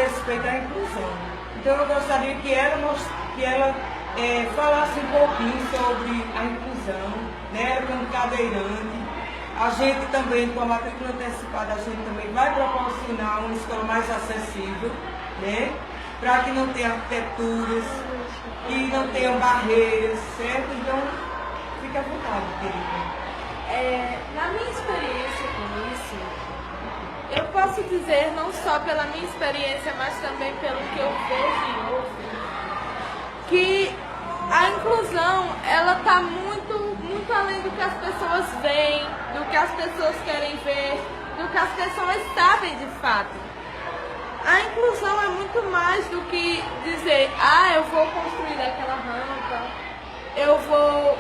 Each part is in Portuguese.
respeito à inclusão. Então eu gostaria que ela falasse um pouquinho sobre a inclusão, né, como cadeirante. A gente também, com a matrícula antecipada, a gente também vai proporcionar uma escola mais acessível, né, para que não tenha arquiteturas, que não tenham barreiras, certo? Então, fique à vontade, querida. Na minha experiência com isso, eu posso dizer, não só pela minha experiência, mas também pelo que eu vejo e ouço, que a inclusão, ela está muito além do que as pessoas veem, do que as pessoas querem ver, do que as pessoas sabem de fato. A inclusão é muito mais do que dizer, eu vou construir aquela rampa, eu vou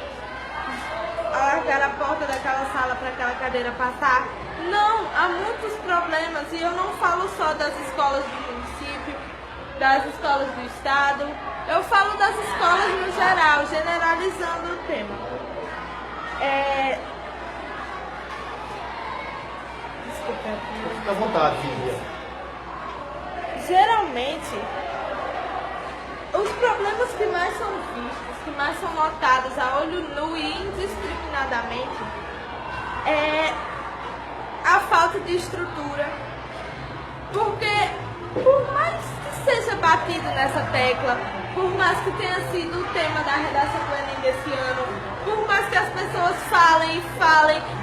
alargar a porta daquela sala para aquela cadeira passar. Não, há muitos problemas, e eu não falo só das escolas do município, das escolas do estado, eu falo das escolas no geral, generalizando o tema. Desculpa. Fique à vontade, Lívia. Geralmente, os problemas que mais são vistos, que mais são notados a olho nu e indiscriminadamente, é a falta de estrutura. Porque, por mais que seja batido nessa tecla, por mais que tenha sido o tema da redação do Enem desse ano, por mais que as pessoas falem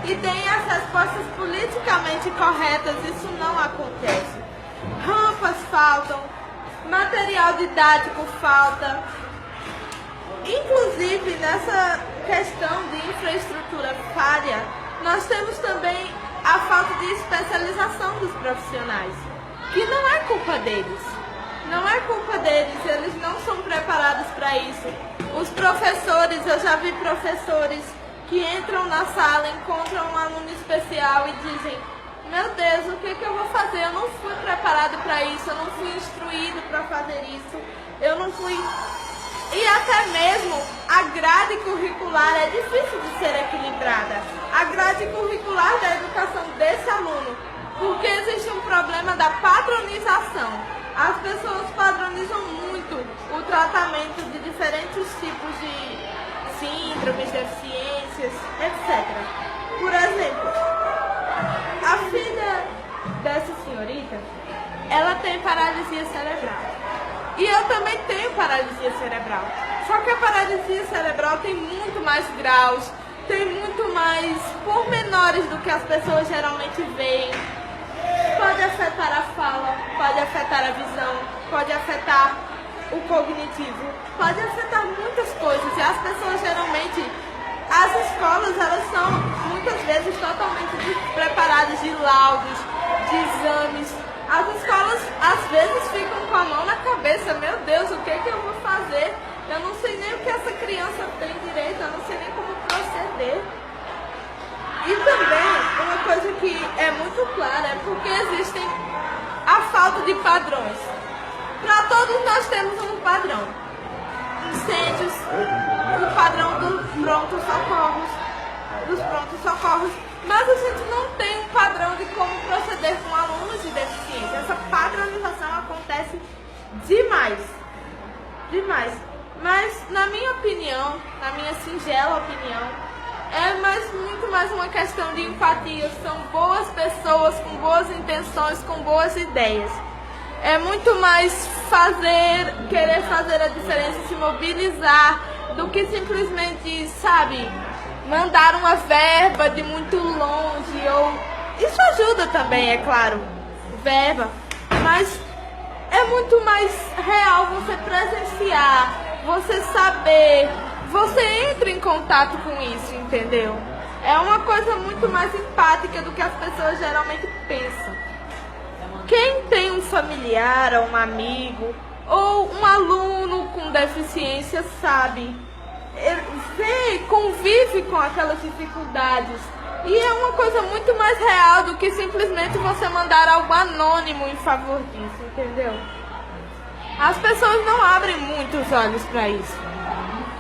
e deem as respostas politicamente corretas, isso não acontece. Rampas faltam, material didático falta. Inclusive, nessa questão de infraestrutura falha, nós temos também a falta de especialização dos profissionais, que não é culpa deles. Não é culpa deles, eles não são preparados para isso. Os professores, eu já vi professores que entram na sala, encontram um aluno especial e dizem: meu Deus, o que eu vou fazer? Eu não fui preparado para isso, eu não fui instruído para fazer isso, eu não fui... E até mesmo a grade curricular é difícil de ser equilibrada. A grade curricular da educação desse aluno, porque existe um problema da padronização. As pessoas padronizam muito o tratamento de diferentes tipos de síndromes, deficiências, etc. Por exemplo, a filha dessa senhorita, ela tem paralisia cerebral. E eu também tenho paralisia cerebral. Só que a paralisia cerebral tem muito mais graus, tem muito mais pormenores do que as pessoas geralmente veem. Pode afetar a fala, pode afetar a visão, pode afetar o cognitivo, pode afetar muitas coisas. E as pessoas geralmente, as escolas, elas são muitas vezes totalmente despreparadas de laudos, de exames. As escolas às vezes ficam com a mão na cabeça: meu Deus, o que eu vou fazer? Eu não sei nem o que essa criança tem direito, eu não sei nem como proceder. E também, uma coisa que é muito clara é porque existem a falta de padrões. Para todos nós temos um padrão. Incêndios, o padrão dos prontos socorros, mas a gente não tem um padrão de como proceder com alunos de deficiência. Essa padronização acontece demais. Mas, na minha opinião, na minha singela opinião, muito mais uma questão de empatia. São boas pessoas com boas intenções, com boas ideias. É muito mais querer fazer a diferença, se mobilizar, do que simplesmente, mandar uma verba de muito longe. Isso ajuda também, é claro, verba, mas é muito mais real você presenciar, você saber, você entra em contato com isso, entendeu? É uma coisa muito mais empática do que as pessoas geralmente pensam. Quem tem um familiar ou um amigo ou um aluno com deficiência sabe, convive com aquelas dificuldades. E é uma coisa muito mais real do que simplesmente você mandar algo anônimo em favor disso, entendeu? As pessoas não abrem muito os olhos para isso.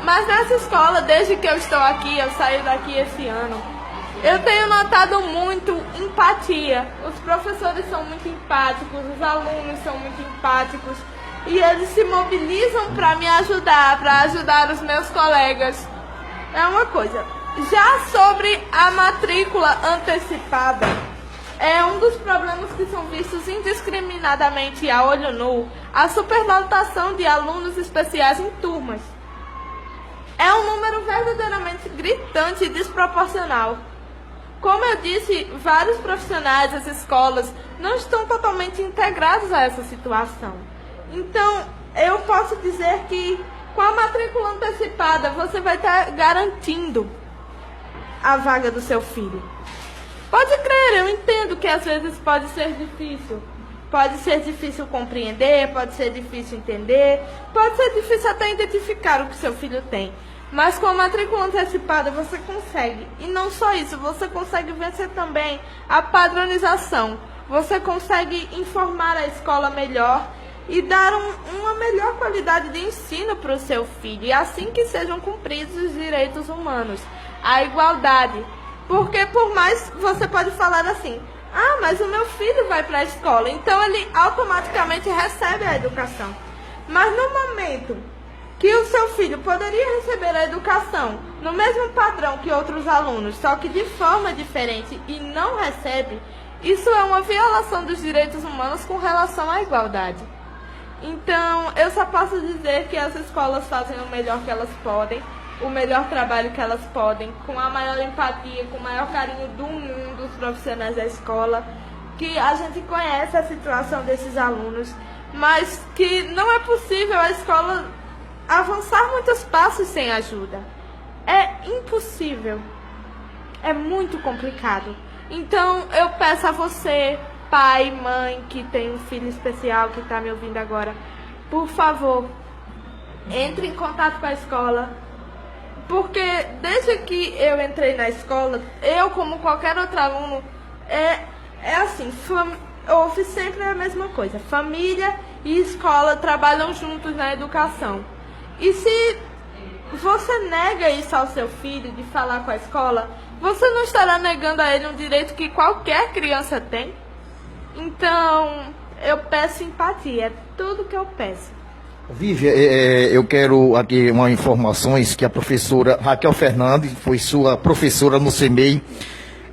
Mas nessa escola, desde que eu estou aqui, eu saí daqui esse ano, Eu tenho notado muito empatia. Os professores são muito empáticos, os alunos são muito empáticos. E eles se mobilizam para me ajudar, para ajudar os meus colegas. É uma coisa. Já sobre a matrícula antecipada, é um dos problemas que são vistos indiscriminadamente a olho nu, a superlotação de alunos especiais em turmas. É um número verdadeiramente gritante e desproporcional. Como eu disse, vários profissionais das escolas não estão totalmente integrados a essa situação. Então, eu posso dizer que com a matrícula antecipada você vai estar garantindo a vaga do seu filho. Pode crer, eu entendo que às vezes pode ser difícil. Pode ser difícil compreender, pode ser difícil entender, pode ser difícil até identificar o que seu filho tem. Mas com a matrícula antecipada você consegue. E não só isso, você consegue vencer também a padronização. Você consegue informar a escola melhor e dar uma melhor qualidade de ensino para o seu filho. E assim que sejam cumpridos os direitos humanos, a igualdade. Porque por mais você pode falar assim, ah, mas o meu filho vai para a escola, então ele automaticamente recebe a educação. Mas no momento que o seu filho poderia receber a educação no mesmo padrão que outros alunos, só que de forma diferente e não recebe, isso é uma violação dos direitos humanos com relação à igualdade. Então, eu só posso dizer que as escolas fazem o melhor que elas podem, o melhor trabalho que elas podem, com a maior empatia, com o maior carinho do mundo, dos profissionais da escola, que a gente conhece a situação desses alunos, mas que não é possível a escola avançar muitos passos sem ajuda. É impossível. É muito complicado. Então, eu peço a você, pai, mãe, que tem um filho especial, que está me ouvindo agora, por favor, entre em contato com a escola, porque desde que eu entrei na escola, eu, como qualquer outro aluno, é assim, houve sempre a mesma coisa. Família e escola trabalham juntos na educação. E se você nega isso ao seu filho, de falar com a escola, você não estará negando a ele um direito que qualquer criança tem? Então, eu peço empatia, é tudo que eu peço. Vivian, eu quero aqui umas informações que a professora Raquel Fernandes, foi sua professora no CEMEI,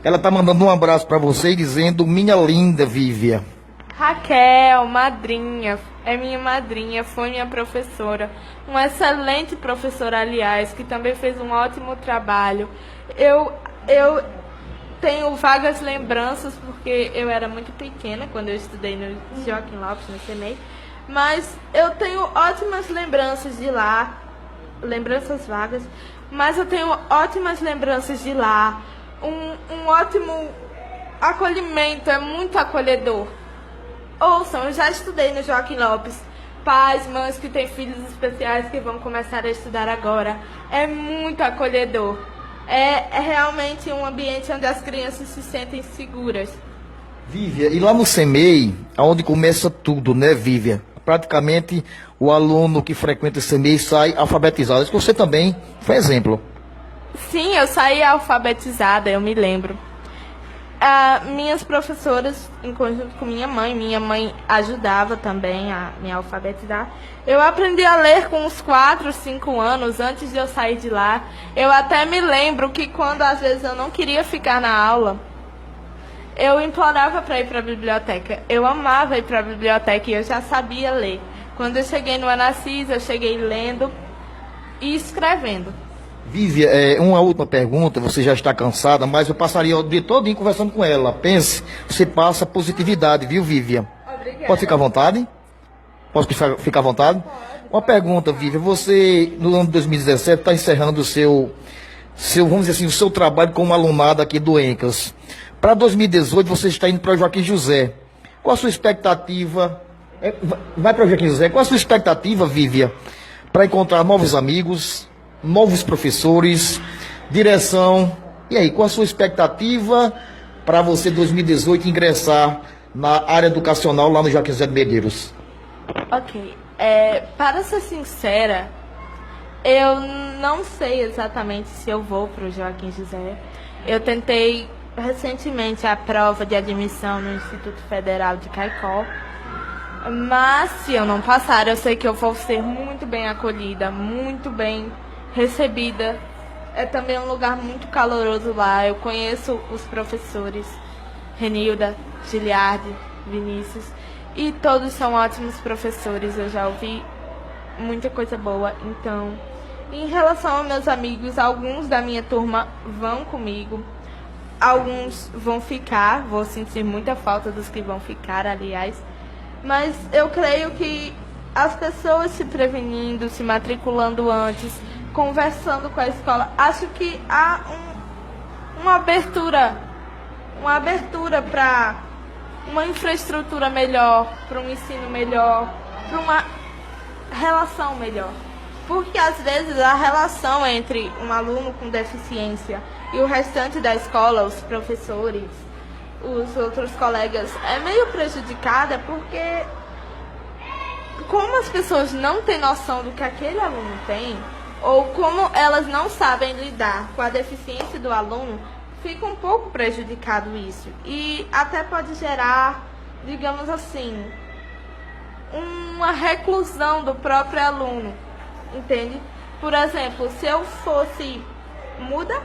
ela está mandando um abraço para você dizendo, minha linda Vivian. Raquel, madrinha, é minha madrinha, foi minha professora, uma excelente professora, aliás, que também fez um ótimo trabalho. Eu tenho vagas lembranças, porque eu era muito pequena quando eu estudei no Joaquim Lopes, no CEMEI, mas eu tenho ótimas lembranças de lá, lembranças vagas, mas eu tenho ótimas lembranças de lá, um ótimo acolhimento, é muito acolhedor. Ouçam, eu já estudei no Joaquim Lopes, pais, mães que têm filhos especiais que vão começar a estudar agora, é muito acolhedor. É realmente um ambiente onde as crianças se sentem seguras. Vivian, e lá no CEMEI, onde começa tudo, né, Vivian? Praticamente o aluno que frequenta o CEMEI sai alfabetizado. Acho que você também foi exemplo. Sim, eu saí alfabetizada, eu me lembro. Minhas professoras, em conjunto com minha mãe ajudava também a me alfabetizar. Eu aprendi a ler com uns 4, 5 anos, antes de eu sair de lá. Eu até me lembro que quando às vezes eu não queria ficar na aula, eu implorava para ir para a biblioteca. Eu amava ir para a biblioteca e eu já sabia ler. Quando eu cheguei no Anassis, eu cheguei lendo e escrevendo. Vivian, uma última pergunta, você já está cansada, mas eu passaria o dia todo conversando com ela. Pense, você passa positividade, viu, Vivian? Obrigada. Pode ficar à vontade? Posso ficar à vontade? Pode. Uma pergunta, Vivian, você no ano de 2017 está encerrando o seu, vamos dizer assim, o seu trabalho como alunada aqui do ENCAS. Para 2018 você está indo para o Joaquim José. Qual a sua expectativa? Vai para o Joaquim José. Qual a sua expectativa, Vivian, para encontrar novos amigos, novos professores, direção? E aí, qual a sua expectativa para você, 2018, ingressar na área educacional lá no Joaquim José de Medeiros? Ok. Para ser sincera, eu não sei exatamente se eu vou para o Joaquim José. Eu tentei recentemente a prova de admissão no Instituto Federal de Caicó, mas se eu não passar, eu sei que eu vou ser muito bem acolhida, muito bem recebida. É também um lugar muito caloroso lá. Eu conheço os professores, Renilda, Giliardi, Vinícius, e todos são ótimos professores. Eu já ouvi muita coisa boa. Então, em relação aos meus amigos, alguns da minha turma vão comigo, alguns vão ficar, vou sentir muita falta dos que vão ficar, aliás, mas eu creio que as pessoas se prevenindo, se matriculando antes, conversando com a escola, acho que há uma abertura para uma infraestrutura melhor, para um ensino melhor, para uma relação melhor. Porque às vezes a relação entre um aluno com deficiência e o restante da escola, os professores, os outros colegas, é meio prejudicada porque, como as pessoas não têm noção do que aquele aluno tem, ou como elas não sabem lidar com a deficiência do aluno, fica um pouco prejudicado isso. E até pode gerar, digamos assim, uma reclusão do próprio aluno, entende? Por exemplo, se eu fosse muda,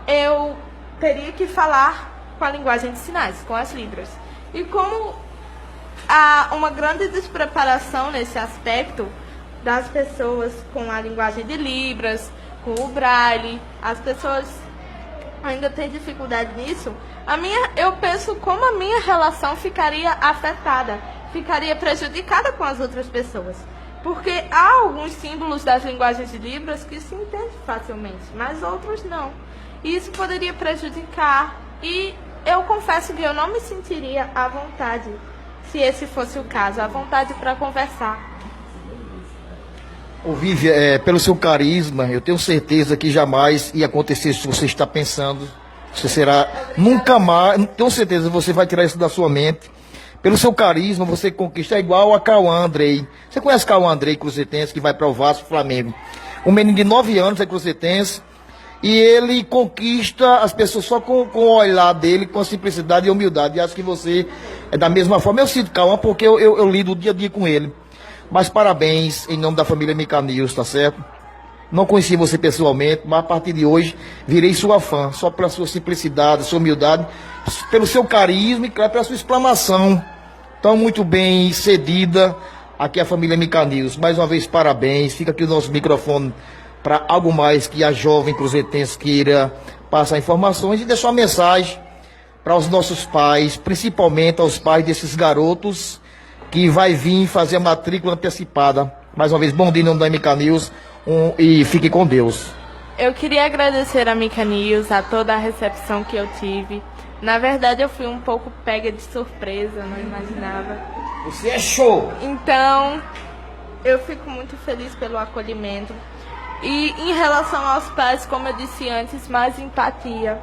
eu teria que falar com a linguagem de sinais, com as libras. E como há uma grande despreparação nesse aspecto das pessoas com a linguagem de libras, com o braille, as pessoas ainda têm dificuldade nisso, eu penso como a minha relação ficaria afetada, ficaria prejudicada com as outras pessoas. Porque há alguns símbolos das linguagens de libras que se entendem facilmente, mas outros não. E isso poderia prejudicar, e eu confesso que eu não me sentiria à vontade, se esse fosse o caso, à vontade para conversar. Ô, Vívia, pelo seu carisma, eu tenho certeza que jamais ia acontecer isso que você está pensando. Você será nunca mais, tenho certeza que você vai tirar isso da sua mente. Pelo seu carisma, você conquista igual a Cauã Andrei. Você conhece Cauã Andrei, cruzetense, que vai para o Vasco, Flamengo. Um menino de 9 anos é cruzetense. E ele conquista as pessoas só com o olhar dele, com a simplicidade e humildade. E acho que você é da mesma forma. Eu sinto Cauã porque eu lido dia a dia com ele. Mas parabéns em nome da família Mica News, tá certo? Não conheci você pessoalmente, mas a partir de hoje virei sua fã. Só pela sua simplicidade, sua humildade, pelo seu carisma e claro, pela sua exclamação tão muito bem cedida. Aqui a família Mica News. Mais uma vez, parabéns. Fica aqui o nosso microfone para algo mais que a jovem cruzetense queira passar informações e deixar uma mensagem para os nossos pais, principalmente aos pais desses garotos que vai vir fazer a matrícula antecipada. Mais uma vez, bom dia em nome da Mica News e fique com Deus. Eu queria agradecer a Mica News, a toda a recepção que eu tive. Na verdade, eu fui um pouco pega de surpresa, não imaginava. Você é show! Então, eu fico muito feliz pelo acolhimento. E em relação aos pais, como eu disse antes, mais empatia.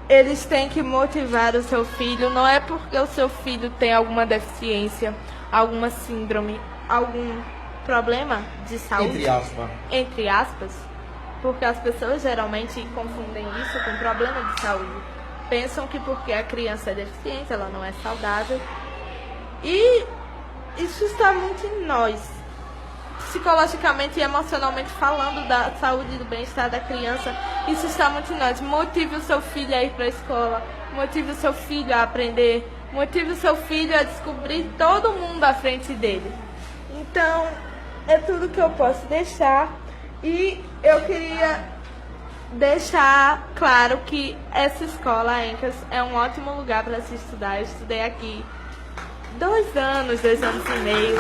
Eles têm que motivar o seu filho, não é porque o seu filho tem alguma deficiência, alguma síndrome, algum problema de saúde. Entre aspas. Porque as pessoas geralmente confundem isso com problema de saúde. Pensam que porque a criança é deficiente, ela não é saudável. E isso está muito em nós, psicologicamente e emocionalmente falando da saúde e do bem-estar da criança. Isso está muito em nós. Motive o seu filho a ir para a escola, motive o seu filho a aprender, motive o seu filho a descobrir todo mundo à frente dele. Então, é tudo que eu posso deixar. E eu queria deixar claro que essa escola, a ENCAS, é um ótimo lugar para se estudar. Eu estudei aqui 2 anos e meio,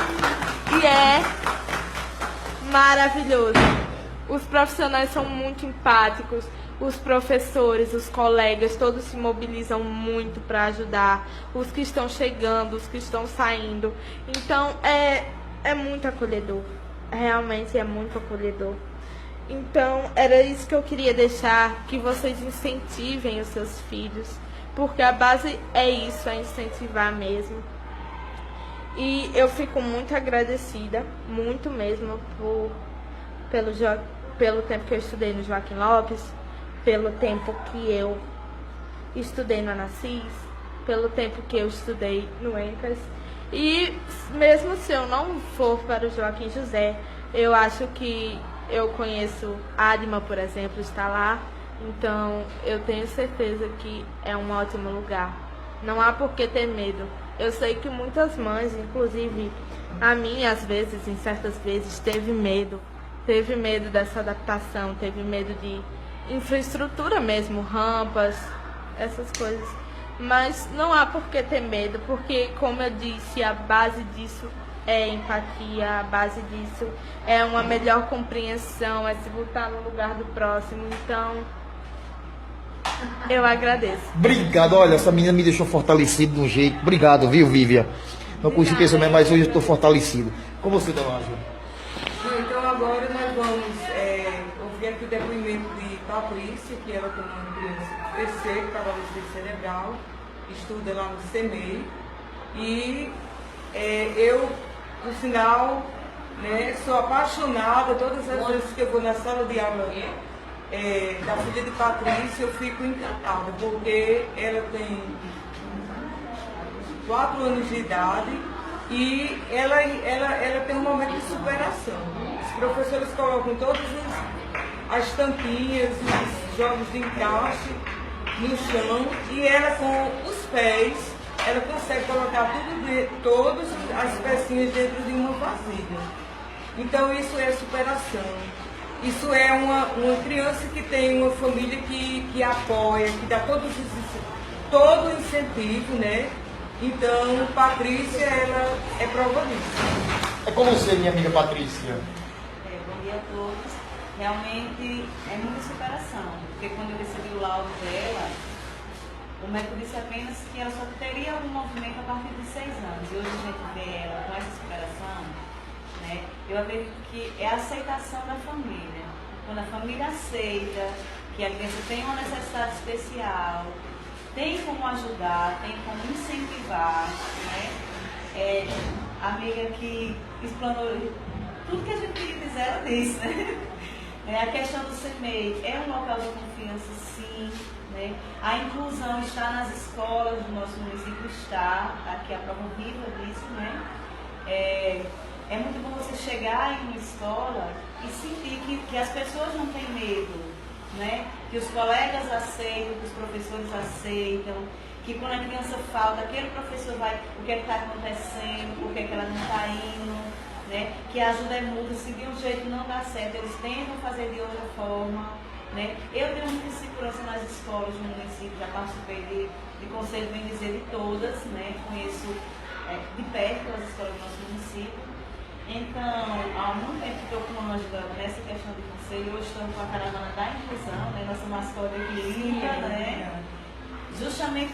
e é maravilhoso. Os profissionais são muito empáticos, os professores, os colegas, todos se mobilizam muito para ajudar, os que estão chegando, os que estão saindo. Então é muito acolhedor, realmente é muito acolhedor. Então era isso que eu queria deixar, que vocês incentivem os seus filhos, porque a base é isso, é incentivar mesmo. E eu fico muito agradecida, muito mesmo, pelo tempo que eu estudei no Joaquim Lopes, pelo tempo que eu estudei no Anassis, pelo tempo que eu estudei no ENCAS. E mesmo se eu não for para o Joaquim José, eu acho que eu conheço Adma, por exemplo, está lá. Então eu tenho certeza que é um ótimo lugar. Não há por que ter medo. Eu sei que muitas mães, inclusive a minha, às vezes, em certas vezes, teve medo dessa adaptação, teve medo de infraestrutura mesmo, rampas, essas coisas. Mas não há por que ter medo, porque, como eu disse, a base disso é empatia, a base disso é uma melhor compreensão, é se botar no lugar do próximo. Então, eu agradeço. Obrigado, olha, essa menina me deixou fortalecido de um jeito. Obrigado, viu, Vivian? Não conheci pessoalmente, mas hoje eu estou fortalecido. Com você, dona Ângela. Então agora nós vamos ouvir aqui o depoimento de Patrícia, que ela tem uma criança PC, paralisia cerebral, estuda lá no CEMEI. E eu, por sinal, né, sou apaixonada, todas as vezes que eu vou na sala de aula da filha de Patrícia, eu fico encantada, porque ela tem 4 anos de idade e ela tem um momento de superação. Os professores colocam todas as tampinhas, os jogos de encaixe no chão e ela com os pés, ela consegue colocar todas as pecinhas dentro de uma vasilha. Então isso é superação. Isso é uma criança que tem uma família que apoia, que dá todo o incentivo, né? Então, Patrícia, ela é prova disso. É com você, minha amiga Patrícia. Bom dia a todos. Realmente é muita superação, porque quando eu recebi o laudo dela, o médico disse apenas que ela só teria algum movimento a partir de 6 anos. E hoje a gente vê ela com essa superação, né? Eu acredito que é a aceitação da família. Quando a família aceita que a criança tem uma necessidade especial, tem como ajudar, tem como incentivar, né? A amiga que explanou tudo que a gente quiser, ela disse, né? A questão do CEMEI é um local de confiança, sim, né? A inclusão está nas escolas do nosso município, está, aqui a prova viva disso, né? É muito bom você chegar em uma escola e sentir que as pessoas não têm medo, né? Que os colegas aceitam, que os professores aceitam, que quando a criança falta, aquele professor vai, o que é que está acontecendo, por que é que ela não está indo, né? Que a ajuda é mútua, se de um jeito não dá certo, eles tentam fazer de outra forma, né? Eu tenho muita segurança nas escolas do município, já participei de conselho, bem dizer, de todas, né? Conheço de perto as escolas do nosso município. Então, há muito tempo que estou com a Ângela nessa questão de conselho. Hoje estamos com a caravana da inclusão, né? Nossa mascote aqui linda, né? Justamente